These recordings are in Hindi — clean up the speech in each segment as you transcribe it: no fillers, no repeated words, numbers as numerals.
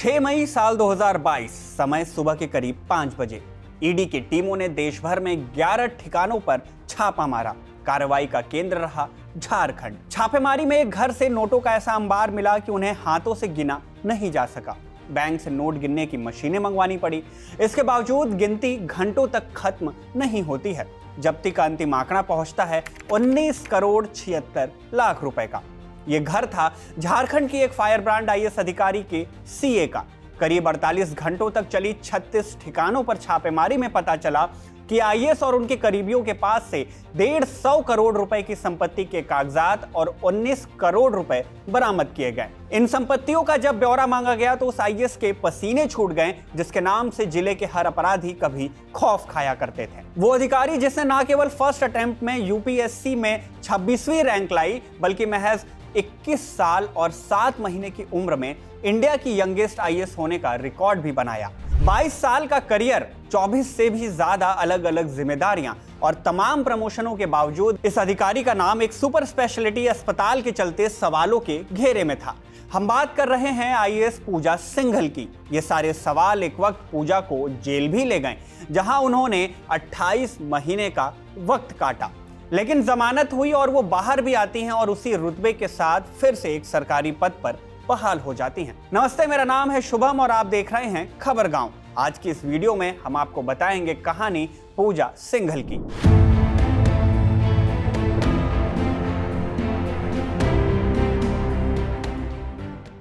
6 मई साल 2022 समय सुबह के करीब 5 बजे ईडी की टीमों ने देश भर में 11 ठिकानों पर छापा मारा। कार्रवाई का केंद्र रहा झारखंड। छापेमारी में एक घर से नोटों का ऐसा अंबार मिला कि उन्हें हाथों से गिना नहीं जा सका। बैंक से नोट गिनने की मशीनें मंगवानी पड़ी। इसके बावजूद गिनती घंटों तक खत्म नहीं होती है। जब्ती का अंतिम आंकड़ा पहुंचता है 19 करोड़ 76 लाख रुपए का। यह घर था झारखंड की एक फायर ब्रांड आईएएस अधिकारी के सीए का। करीब 48 घंटों तक चली 36 ठिकानों पर छापेमारी में पता चला कि आईएएस और उनके करीबियों के पास से 150 करोड़ रुपए की संपत्ति के कागजात और 19 करोड़ रुपए बरामद किए गए। इन संपत्तियों का जब ब्यौरा मांगा गया तो उस आईएएस के पसीने छूट गए जिसके नाम से जिले के हर अपराधी कभी खौफ खाया करते थे। वो अधिकारी जिसने न केवल फर्स्ट अटेम्प्ट में यूपीएससी में 26वीं रैंक लाई बल्कि महज 21 साल और 7 महीने की उम्र में इंडिया की यंगेस्ट आईएएस होने का रिकॉर्ड भी बनाया। 22 साल का करियर, 24 से भी ज्यादा अलग अलग जिम्मेदारियां और तमाम प्रमोशनों के बावजूद इस अधिकारी का नाम एक सुपर स्पेशलिटी अस्पताल के चलते सवालों के घेरे में था। हम बात कर रहे हैं आईएएस पूजा सिंघल की। ये सारे सवाल एक वक्त पूजा को जेल भी ले गए जहां उन्होंने 28 महीने का वक्त काटा, लेकिन जमानत हुई और वो बाहर भी आती हैं और उसी रुतबे के साथ फिर से एक सरकारी पद पर बहाल हो जाती हैं। नमस्ते, मेरा नाम है शुभम और आप देख रहे हैं खबर गांव। आज की इस वीडियो में हम आपको बताएंगे कहानी पूजा सिंघल की।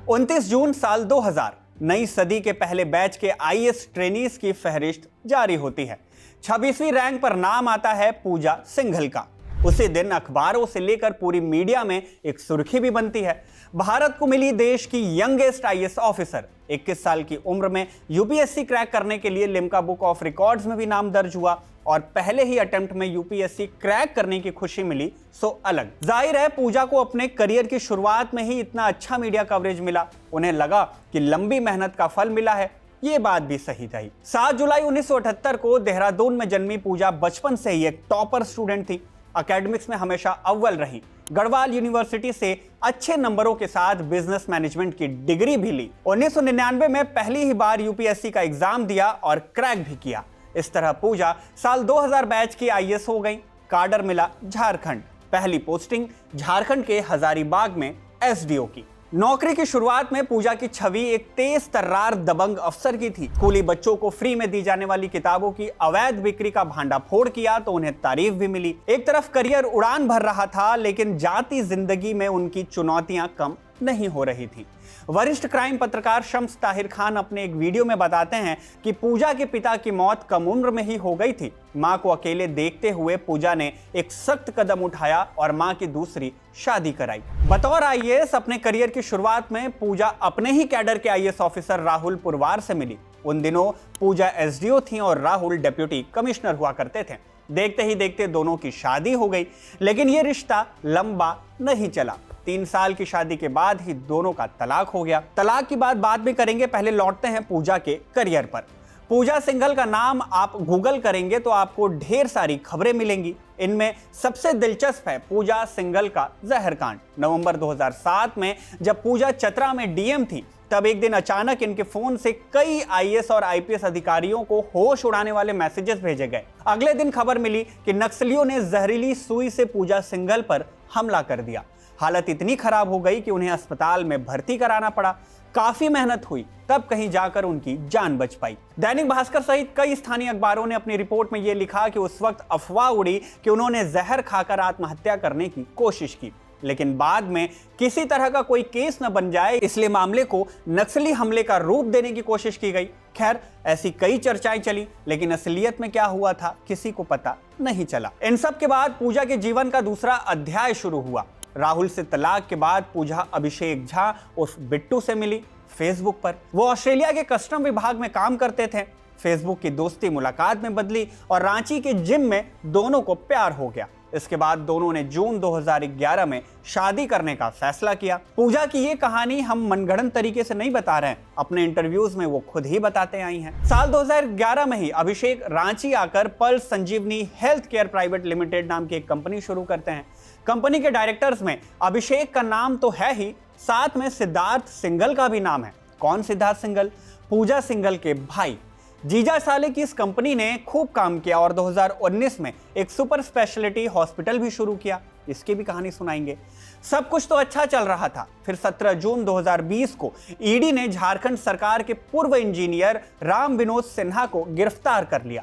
उनतीस जून साल 2000 नई सदी के पहले बैच के आईएएस ट्रेनीज की फहरिस्त जारी होती है। 26वीं रैंक पर नाम आता है पूजा सिंघल का। उसी दिन अखबारों से लेकर पूरी मीडिया में एक सुर्खी भी बनती है। भारत को मिली देश की यंगेस्ट आईएएस ऑफिसर। 21 साल की उम्र में यूपीएससी क्रैक करने के लिए लिम्का बुक ऑफ रिकॉर्ड्स में भी नाम दर्ज हुआ और पहले ही अटेम्प्ट में यूपीएससी क्रैक करने की खुशी मिली सो अलग। जाहिर है पूजा को अपने करियर की शुरुआत में ही इतना अच्छा मीडिया कवरेज मिला। उन्हें लगा कि लंबी मेहनत का फल मिला है। ये बात भी सही रही। 7 जुलाई 1978 को देहरादून में जन्मी पूजा बचपन से ही एक टॉपर स्टूडेंट थी। एकेडमिक्स में हमेशा अव्वल रही। गढ़वाल यूनिवर्सिटी से अच्छे नंबरों के साथ बिजनेस मैनेजमेंट की डिग्री भी ली। 1999 में पहली ही बार यूपीएससी का एग्जाम दिया और क्रैक भी किया। इस तरह पूजा साल 2000 बैच की आईएएस हो गई। कार्डर मिला झारखंड। पहली पोस्टिंग झारखंड के हजारीबाग में एसडीओ की। नौकरी की शुरुआत में पूजा की छवि एक तेज तर्रार दबंग अफसर की थी। स्कूली बच्चों को फ्री में दी जाने वाली किताबों की अवैध बिक्री का भांडाफोड़ किया तो उन्हें तारीफ भी मिली। एक तरफ करियर उड़ान भर रहा था लेकिन जाती जिंदगी में उनकी चुनौतियां कम नहीं हो रही थी। वरिष्ठ क्राइम पत्रकार शम्स ताहिर खान अपने एक वीडियो में बताते हैं कि पूजा के पिता की मौत कम उम्र में ही हो गई थी। मां को अकेले देखते हुए पूजा ने एक सख्त कदम उठाया और मां की दूसरी शादी कराई। बतौर आईएएस अपने करियर की शुरुआत में पूजा अपने ही कैडर के आईएएस ऑफिसर राहुल पुरवार से मिली। उन दिनों पूजा एसडीओ थी और राहुल डिप्टी कमिश्नर हुआ करते थे। देखते ही देखते दोनों की शादी हो गई, लेकिन यह रिश्ता लंबा नहीं चला। 3 साल की शादी के बाद ही दोनों का तलाक हो गया। तलाक की बात भी करेंगे, पहले लौटते हैं पूजा के करियर पर। पूजा सिंघल का नाम आप गूगल करेंगे तो आपको ढेर सारी खबरें मिलेंगी। इनमें सबसे दिलचस्प है पूजा सिंघल का जहर कांड। नवंबर 2007 में जब पूजा चतरा में डीएम थी तब एक दिन अचानक इनके फोन से कई आईएएस और आईपीएस अधिकारियों को होश उड़ाने वाले मैसेजेस भेजे गए। अगले दिन खबर मिली कि नक्सलियों ने जहरीली सुई से पूजा सिंघल पर हमला कर दिया। हालत इतनी खराब हो गई कि उन्हें अस्पताल में भर्ती कराना पड़ा। काफी मेहनत हुई तब कहीं जाकर उनकी जान बच पाई। दैनिक भास्कर सहित कई स्थानीय अखबारों ने अपनी रिपोर्ट में यह लिखा कि उस वक्त अफवाह उड़ी कि उन्होंने जहर खाकर आत्महत्या करने की कोशिश की, लेकिन बाद में किसी तरह का कोई केस न बन जाए इसलिए मामले को नक्सली हमले का रूप देने की कोशिश की गई। खैर, ऐसी कई चर्चाएं चली, लेकिन असलियत में क्या हुआ था किसी को पता नहीं चला। इन सब के बाद पूजा के जीवन का दूसरा अध्याय शुरू हुआ। राहुल से तलाक के बाद पूजा अभिषेक झा उस बिट्टू से मिली फेसबुक पर। वो ऑस्ट्रेलिया के कस्टम विभाग में काम करते थे। फेसबुक की दोस्ती मुलाकात में बदली और रांची के जिम में दोनों को प्यार हो गया। इसके बाद दोनों ने जून 2011 में शादी करने का फैसला किया। पूजा की ये कहानी हम मनगढ़ंत तरीके से नहीं बता रहे हैं, अपने इंटरव्यूज में वो खुद ही बताते आई हैं। साल 2011 में ही अभिषेक रांची आकर पल्स संजीवनी हेल्थ केयर प्राइवेट लिमिटेड नाम की एक कंपनी शुरू करते हैं। कंपनी के डायरेक्टर्स में अभिषेक का नाम तो है ही, साथ में सिद्धार्थ सिंघल का भी नाम है। कौन सिद्धार्थ सिंघल? पूजा सिंघल के भाई। जीजा साले की इस कंपनी ने खूब काम किया और 2019 में एक सुपर स्पेशलिटी हॉस्पिटल भी शुरू किया। इसकी भी कहानी सुनाएंगे। सब कुछ तो अच्छा चल रहा था, फिर 17 जून 2020 को ईडी ने झारखंड सरकार के पूर्व इंजीनियर राम विनोद सिन्हा को गिरफ्तार कर लिया।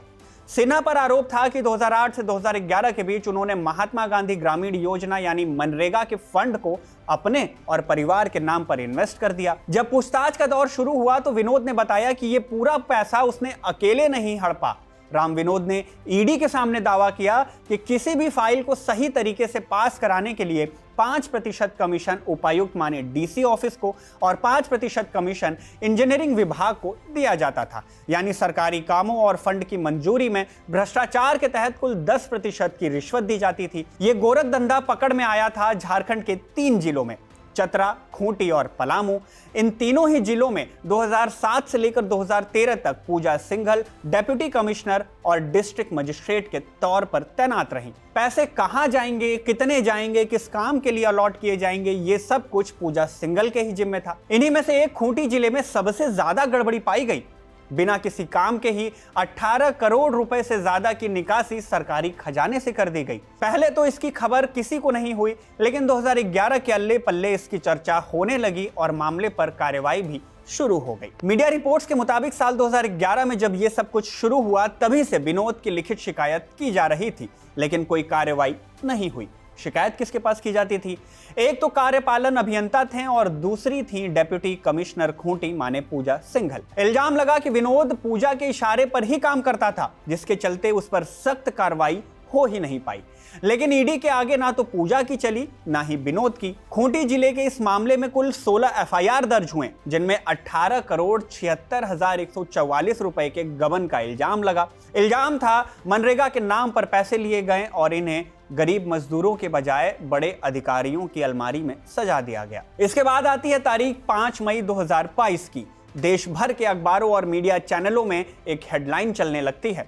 सिन्हा पर आरोप था कि 2008 से 2011 के बीच उन्होंने महात्मा गांधी ग्रामीण योजना यानी मनरेगा के फंड को अपने और परिवार के नाम पर इन्वेस्ट कर दिया। जब पूछताछ का दौर शुरू हुआ तो विनोद ने बताया कि यह पूरा पैसा उसने अकेले नहीं हड़पा। राम विनोद ने ईडी के सामने दावा किया कि किसी भी फाइल को सही तरीके से पास कराने के लिए 5% कमीशन उपायुक्त माने डीसी ऑफिस को और 5% कमीशन इंजीनियरिंग विभाग को दिया जाता था। यानी सरकारी कामों और फंड की मंजूरी में भ्रष्टाचार के तहत कुल 10% की रिश्वत दी जाती थी। ये गोरखधंधा पकड़ में आया था झारखंड के 3 जिलों में, चतरा, खूंटी और पलामू। इन तीनों ही जिलों में 2007 से लेकर 2013 तक पूजा सिंघल डिप्टी कमिश्नर और डिस्ट्रिक्ट मजिस्ट्रेट के तौर पर तैनात रहीं। पैसे कहां जाएंगे, कितने जाएंगे, किस काम के लिए अलॉट किए जाएंगे, ये सब कुछ पूजा सिंघल के ही जिम्मे था। इन्हीं में से एक खूंटी जिले में सबसे ज्यादा गड़बड़ी पाई गई। बिना किसी काम के ही 18 करोड़ रुपए से ज्यादा की निकासी सरकारी खजाने से कर दी गई। पहले तो इसकी खबर किसी को नहीं हुई, लेकिन 2011 के अल्ले पल्ले इसकी चर्चा होने लगी और मामले पर कार्रवाई भी शुरू हो गई। मीडिया रिपोर्ट्स के मुताबिक साल 2011 में जब ये सब कुछ शुरू हुआ तभी से विनोद की लिखित शिकायत की जा रही थी, लेकिन कोई कार्रवाई नहीं हुई। शिकायत किसके पास की जाती थी? एक तो कार्यपालन अभियंता थे और दूसरी थी डिप्टी कमिश्नर खूंटी माने पूजा सिंघल। इल्जाम लगा कि विनोद पूजा के इशारे पर ही काम करता था, जिसके चलते उस पर सख्त कार्रवाई हो ही नहीं पाई। लेकिन ईडी के आगे ना तो पूजा की चली ना ही विनोद की। खूंटी जिले के इस मामले में कुल 16 एफआईआर दर्ज हुए, जिनमें 18 करोड़ 76,144 रुपए के गबन का इल्जाम लगा। इल्जाम था मनरेगा के नाम पर पैसे लिए गए और इन्हें गरीब मजदूरों के बजाय बड़े अधिकारियों की अलमारी में सजा दिया गया। इसके बाद आती है तारीख 5 मई 2022 की। देश भर के अखबारों और मीडिया चैनलों में एक हेडलाइन चलने लगती है,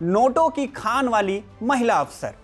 नोटों की खान वाली महिला अफसर,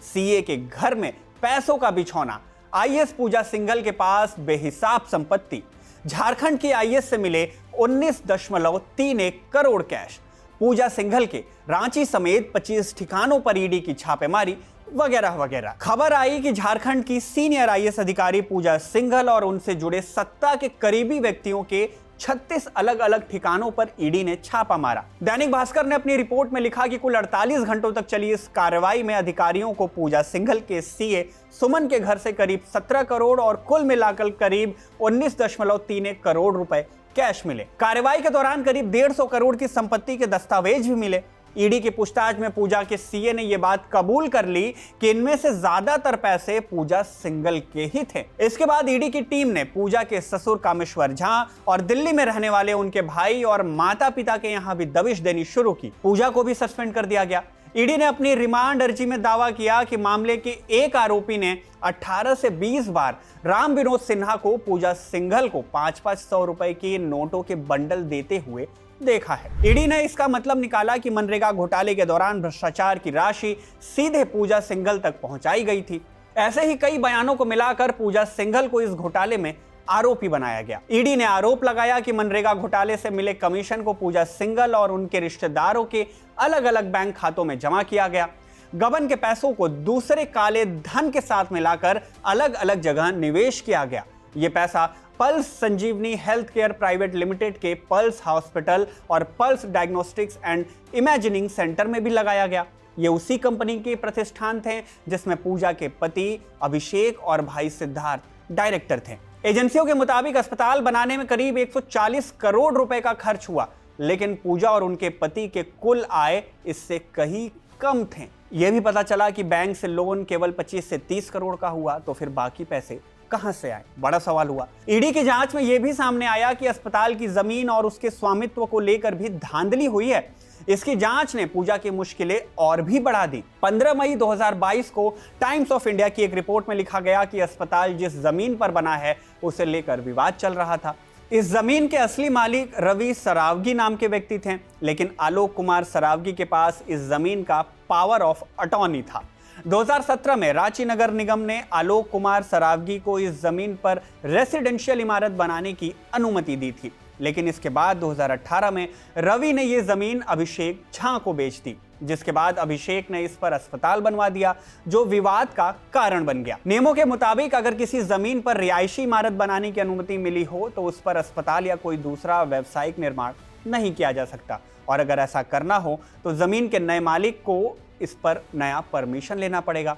सीए के घर में पैसों का बिछौना, आईएएस पूजा सिंघल के पास बेहिसाब संपत्ति, झारखंड की आईएएस से मिले 19.31 करोड़ कैश, पूजा सिंघल के रांची समेत 25 ठिकानों पर ईडी की छापेमारी वगैरह वगैरह। खबर आई कि झारखंड की सीनियर आईएएस अधिकारी पूजा सिंघल और उनसे जुड़े सत्ता के करीबी व्यक्तियों के 36 अलग अलग ठिकानों पर ईडी ने छापा मारा। दैनिक भास्कर ने अपनी रिपोर्ट में लिखा कि कुल 48 घंटों तक चली इस कार्रवाई में अधिकारियों को पूजा सिंघल के सीए सुमन के घर से करीब 17 करोड़ और कुल मिलाकर करीब 19.31 करोड़ रुपए कैश मिले। कार्रवाई के दौरान करीब 150 करोड़ की संपत्ति के दस्तावेज भी मिले। ईडी की पूछताछ में पूजा के सीए ने यह बात कबूल कर ली कि इनमें से ज्यादातर पैसे पूजा सिंघल के ही थे। इसके बाद ईडी की टीम ने पूजा के ससुर कामेश्वर झा और दिल्ली में रहने वाले उनके भाई और माता पिता के यहां भी दबिश देनी शुरू की। पूजा को भी सस्पेंड कर दिया गया। ईडी ने अपनी रिमांड अर्जी में दावा किया कि मामले के एक आरोपी ने 18 से 20 बार राम विनोद सिन्हा को पूजा सिंघल को 500 रुपए के नोटों के बंडल देते हुए देखा है। ईडी ने इसका मतलब निकाला कि मनरेगा घोटाले के दौरान भ्रष्टाचार की राशि सीधे पूजा सिंघल तक पहुंचाई गई थी। ऐसे ही कई बयानों को मिलाकर पूजा सिंघल को इस घोटाले में आरोपी बनाया गया। ईडी ने आरोप लगाया कि मनरेगा घोटाले से मिले कमीशन को पूजा सिंघल और उनके रिश्तेदारों के अलग अलग बैंक खातों में जमा किया गया। गबन के पैसों को दूसरे काले धन के साथ मिलाकर अलग अलग जगह निवेश किया गया। ये पैसा पल्स संजीवनी हेल्थ केयर प्राइवेट लिमिटेड के पल्स हॉस्पिटल और pulse diagnostics and imagining centre में भी लगाया गया। ये उसी कंपनी के प्रतिष्ठान थे जिसमें पूजा के पति अभिषेक और भाई सिद्धार्थ डायरेक्टर थे। एजेंसियों के मुताबिक अस्पताल बनाने में करीब 140 करोड़ रुपए का खर्च हुआ, लेकिन पूजा और उनके पति के कुल आय इससे कहीं कम थे। यह भी पता चला कि बैंक से लोन केवल 25 से 30 करोड़ का हुआ, तो फिर बाकी पैसे कहां से आए, बड़ा सवाल हुआ। ईडी की जांच में यह भी सामने आया कि अस्पताल की जमीन और उसके स्वामित्व को लेकर भी धांधली हुई है। इसकी जांच ने पूजा की मुश्किलें और भी बढ़ा दी। 15 मई 2022 को टाइम्स ऑफ इंडिया की एक रिपोर्ट में लिखा गया कि अस्पताल जिस जमीन पर बना है उसे लेकर विवाद चल रहा था। इस जमीन के असली मालिक रवि सरावगी नाम के व्यक्ति थे, लेकिन आलोक कुमार सरावगी के पास इस जमीन का पावर ऑफ अटॉर्नी था। 2017 में रांची नगर निगम ने आलोक कुमार सरावगी को इस जमीन पर रेसिडेंशियल इमारत बनाने की अनुमति दी थी। लेकिन इसके बाद 2018 में रवि ने ये जमीन अभिषेक झा को बेच दी, जिसके बाद अभिषेक ने इस पर अस्पताल बनवा दिया, जो विवाद का कारण बन गया। नियमों के मुताबिक अगर किसी जमीन पर रिहायशी इमारत बनाने की अनुमति मिली हो तो उस पर अस्पताल या कोई दूसरा व्यावसायिक निर्माण नहीं किया जा सकता, और अगर ऐसा करना हो तो जमीन के नए मालिक को इस पर नया परमिशन लेना पड़ेगा।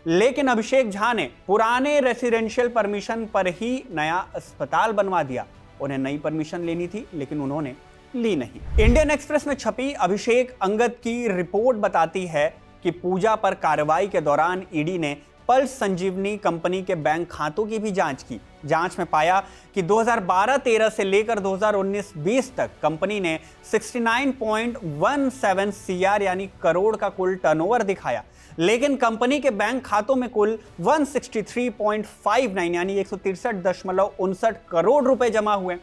लेकिन अभिषेक झा ने पुराने रेसिडेंशियल परमिशन पर ही नया अस्पताल बनवा दिया। उन्हें नई परमिशन लेनी थी, लेकिन उन्होंने ली नहीं। इंडियन एक्सप्रेस में छपी अभिषेक अंगद की रिपोर्ट बताती है कि पूजा पर कार्रवाई के दौरान ईडी ने पल्स संजीवनी कंपनी के बैंक खातों की भी जांच की। जांच में पाया कि 2012-13 से लेकर 2019-20 तक कंपनी ने 69.17 CR यानी करोड़ का कुल टर्नओवर दिखाया, लेकिन कंपनी के बैंक खातों में कुल 163.59 यानी 163.59 करोड़ रुपए जमा हुए।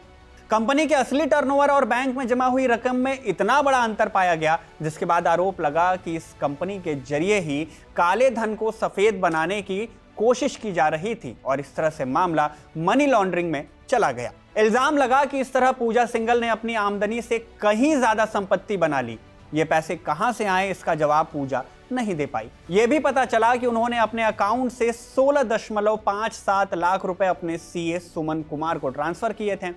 कंपनी के असली टर्नओवर और बैंक में जमा हुई रकम में इतना बड़ा अंतर पाया गया, जिसके बाद आरोप लगा कि इस कंपनी के जरिए ही काले धन को सफेद बनाने की कोशिश की जा रही थी, और इस तरह से मामला मनी लॉन्ड्रिंग में चला गया। इल्जाम लगा कि इस तरह पूजा सिंघल ने अपनी आमदनी से कहीं ज्यादा संपत्ति बना ली। ये पैसे कहां से आए, इसका जवाब पूजा नहीं दे पाई। यह भी पता चला कि उन्होंने अपने अकाउंट से 16.57 लाख रुपए अपने सीए सुमन कुमार को ट्रांसफर किए थे।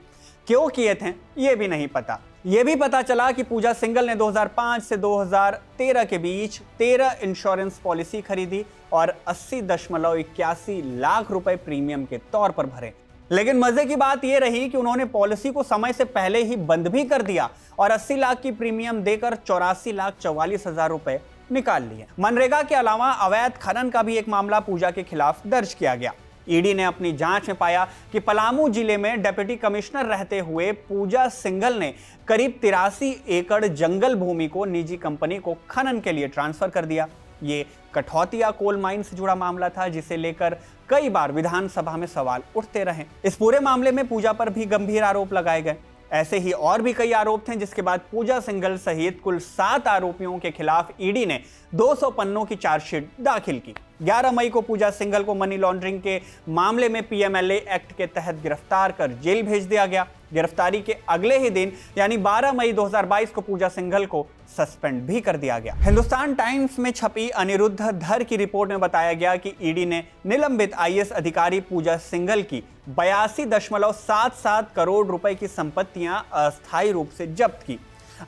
क्यों किए थे यह भी नहीं पता। यह भी पता चला कि पूजा सिंघल ने 2005 से 2013 के बीच 13 इंश्योरेंस पॉलिसी खरीदी और 80.81 लाख रुपए प्रीमियम के तौर पर भरे। लेकिन मजे की बात यह रही कि उन्होंने पॉलिसी को समय से पहले ही बंद भी कर दिया और 80 लाख की प्रीमियम देकर 84,44,000 रुपए निकाल लिए। मनरेगा के अलावा अवैध खनन का भी एक मामला पूजा के खिलाफ दर्ज किया गया। ईडी ने अपनी जांच में पाया कि पलामू जिले में डिप्टी कमिश्नर रहते हुए पूजा सिंघल ने करीब 83 एकड़ जंगल भूमि को निजी कंपनी को खनन के लिए ट्रांसफर कर दिया। ये कठौतिया कोल माइन से जुड़ा मामला था, जिसे लेकर कई बार विधानसभा में सवाल उठते रहे। इस पूरे मामले में पूजा पर भी गंभीर आरोप लगाए गए। ऐसे ही और भी कई आरोप थे, जिसके बाद पूजा सिंघल सहित कुल 7 आरोपियों के खिलाफ ईडी ने 200 पन्नों की चार्जशीट दाखिल की। 11 मई को पूजा सिंघल को मनी लॉन्ड्रिंग के मामले में पीएमएलए एक्ट के तहत गिरफ्तार कर जेल भेज दिया गया। गिरफ्तारी के अगले ही दिन यानी 12 मई 2022 को पूजा सिंघल को सस्पेंड भी कर दिया गया। हिंदुस्तान टाइम्स में छपी अनिरुद्ध धर की रिपोर्ट में बताया गया कि ईडी ने निलंबित आईएएस अधिकारी पूजा सिंघल की 82.77 करोड़ रुपए की संपत्तियां अस्थायी रूप से जब्त की।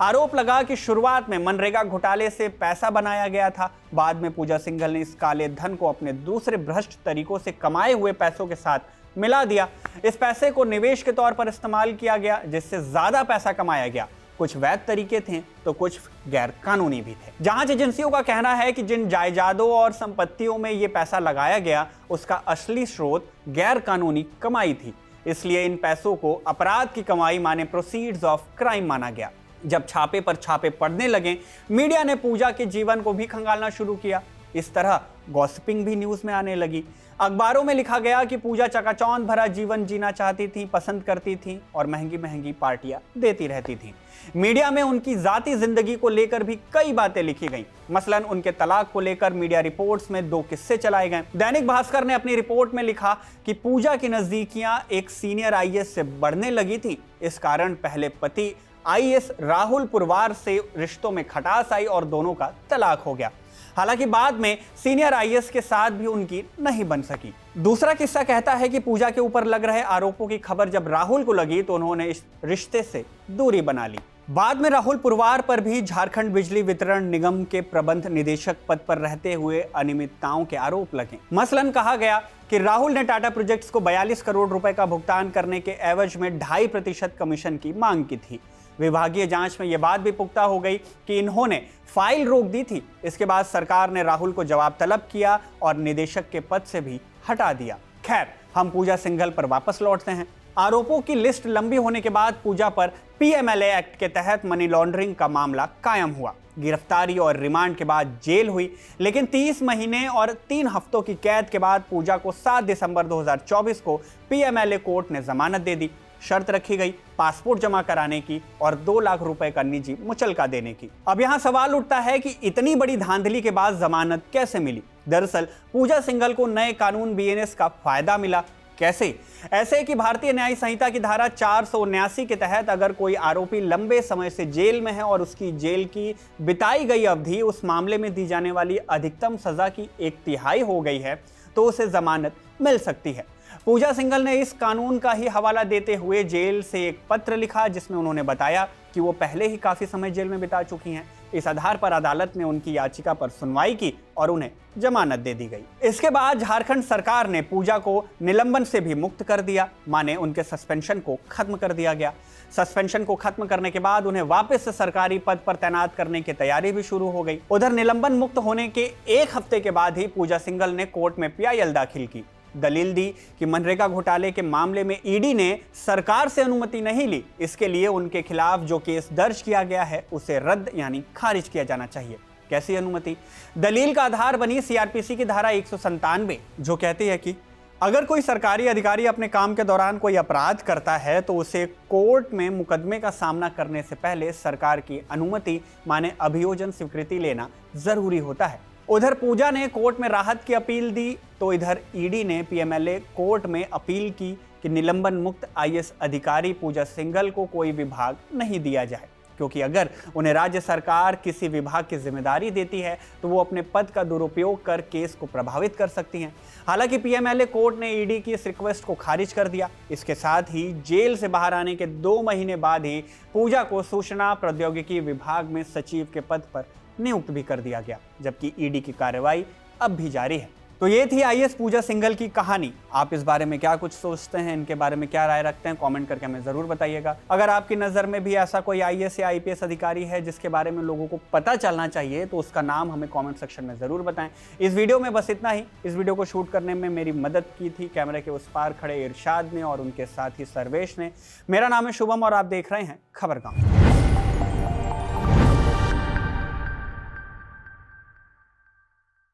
आरोप लगा कि शुरुआत में मनरेगा घोटाले से पैसा बनाया गया था। बाद में पूजा सिंघल ने इस काले धन को अपने दूसरे भ्रष्ट तरीकों से कमाए हुए पैसों के साथ मिला दिया। इस पैसे को निवेश के तौर पर इस्तेमाल किया गया, जिससे ज्यादा पैसा कमाया गया। कुछ वैध तरीके थे तो कुछ गैर कानूनी भी थे। जांच एजेंसियों का कहना है कि जिन जायदादों और संपत्तियों में ये पैसा लगाया गया, उसका असली स्रोत गैर कानूनी कमाई थी। इसलिए इन पैसों को अपराध की कमाई माने प्रोसीड्स ऑफ क्राइम माना गया। जब छापे पर छापे पड़ने लगे, मीडिया ने पूजा के जीवन को भी खंगालना शुरू किया। इस तरह गॉसिपिंग भी न्यूज में आने लगी। अखबारों में लिखा गया कि पूजा चकाचौंध भरा जीवन जीना चाहती थी, पसंद करती थी और महंगी महंगी पार्टियां देती रहती थी। मीडिया में उनकी जाती जिंदगी को लेकर भी कई बातें लिखी गईं। मसलन उनके तलाक को लेकर मीडिया रिपोर्ट्स में 2 किस्से चलाए गए। दैनिक भास्कर ने अपनी रिपोर्ट में लिखा कि पूजा की नजदीकियां एक सीनियर आईएएस से बढ़ने लगी थी। इस कारण पहले पति आईएएस राहुल पुरवार से रिश्तों में खटास आई और दोनों का तलाक हो गया। हालांकि बाद में सीनियर आईएएस के साथ भी उनकी नहीं बन सकी। दूसरा किस्सा कहता है कि पूजा के ऊपर लग रहे आरोपों की खबर जब राहुल को लगी तो उन्होंने इस रिश्ते से दूरी बना ली। बाद में राहुल पुरवार पर भी झारखंड बिजली वितरण निगम के प्रबंध निदेशक पद पर रहते हुए अनियमितताओं के आरोप लगे। मसलन कहा गया कि राहुल ने टाटा प्रोजेक्ट्स को 42 करोड़ रुपए का भुगतान करने के एवज में 2.5% कमीशन की मांग की थी। विभागीय जांच में यह बात भी पुख्ता हो गई कि इन्होंने फाइल रोक दी थी। इसके बाद सरकार ने राहुल को जवाब तलब किया और निदेशक के पद से भी हटा दिया। खैर, हम पूजा सिंघल पर वापस लौटते हैं। आरोपों की लिस्ट लंबी होने के बाद पूजा पर पीएमएलए एक्ट के तहत मनी लॉन्ड्रिंग का मामला कायम हुआ। गिरफ्तारी और रिमांड के बाद जेल हुई, लेकिन 30 महीने और 3 हफ्तों की कैद के बाद पूजा को 7 दिसंबर 2024 को पीएमएलए कोर्ट ने जमानत दे दी। शर्त रखी गई पासपोर्ट जमा कराने की और 2 लाख रुपए का निजी मुचलका देने की। अब यहां सवाल उठता है कि इतनी बड़ी धांधली के बाद जमानत कैसे मिली। दरअसल पूजा सिंघल को नए कानून बीएनएस का फायदा मिला। कैसे? ऐसे कि भारतीय न्याय संहिता की धारा 479 के तहत अगर कोई आरोपी लंबे समय से जेल में है और उसकी जेल की बिताई गई अवधि उस मामले में दी जाने वाली अधिकतम सजा की 1/3 हो गई है तो उसे जमानत मिल सकती है। पूजा सिंघल ने इस कानून का ही हवाला देते हुए जेल से एक पत्र लिखा जिसमें उन्होंने बताया कि वो पहले ही काफी समय जेल में बिता चुकी हैं। इस आधार पर अदालत ने उनकी याचिका पर सुनवाई की और उन्हें जमानत दे दी गई। इसके बाद झारखंड सरकार ने पूजा को निलंबन से भी मुक्त कर दिया, माने उनके सस्पेंशन को खत्म कर दिया गया। सस्पेंशन को खत्म करने के बाद उन्हें वापस से सरकारी पद पर तैनात करने की तैयारी भी शुरू हो गई। उधर निलंबन मुक्त होने के 1 हफ्ते के बाद ही पूजा सिंघल ने कोर्ट में PIL दाखिल की, दलील दी कि मनरेगा घोटाले के मामले में ईडी ने सरकार से अनुमति नहीं ली, इसके लिए उनके खिलाफ जो केस दर्ज किया गया है उसे रद्द यानी खारिज किया जाना चाहिए। कैसी अनुमति? दलील का आधार बनी CRPC की धारा 197 जो कहती है कि अगर कोई सरकारी अधिकारी अपने काम के दौरान कोई अपराध करता है तो उसे कोर्ट में मुकदमे का सामना करने से पहले सरकार की अनुमति माने अभियोजन स्वीकृति लेना जरूरी होता है। उधर पूजा ने कोर्ट में राहत की अपील दी तो इधर ईडी ने PMLA कोर्ट में अपील की कि निलंबन मुक्त IAS अधिकारी पूजा सिंघल को कोई विभाग नहीं दिया जाए, क्योंकि अगर उन्हें राज्य सरकार किसी विभाग की जिम्मेदारी देती है तो वो अपने पद का दुरुपयोग कर केस को प्रभावित कर सकती हैं। हालांकि PMLA कोर्ट ने ईडी की इस रिक्वेस्ट को खारिज कर दिया। इसके साथ ही जेल से बाहर आने के 2 महीने बाद ही पूजा को सूचना प्रौद्योगिकी विभाग में सचिव के पद पर नियुक्त भी कर दिया गया, जबकि ईडी की कार्रवाई अब भी जारी है। तो ये थी IAS पूजा सिंघल की कहानी। आप इस बारे में क्या कुछ सोचते हैं, इनके बारे में क्या राय रखते हैं, कमेंट करके हमें जरूर बताइएगा। अगर आपकी नज़र में भी ऐसा कोई IAS या IPS अधिकारी है जिसके बारे में लोगों को पता चलना चाहिए तो उसका नाम हमें कमेंट सेक्शन में जरूर बताएं। इस वीडियो में बस इतना ही। इस वीडियो को शूट करने में मेरी मदद की थी कैमरे के उस पार खड़े इरशाद ने और उनके साथी सर्वेश ने। मेरा नाम है शुभम और आप देख रहे हैं खबरगाम।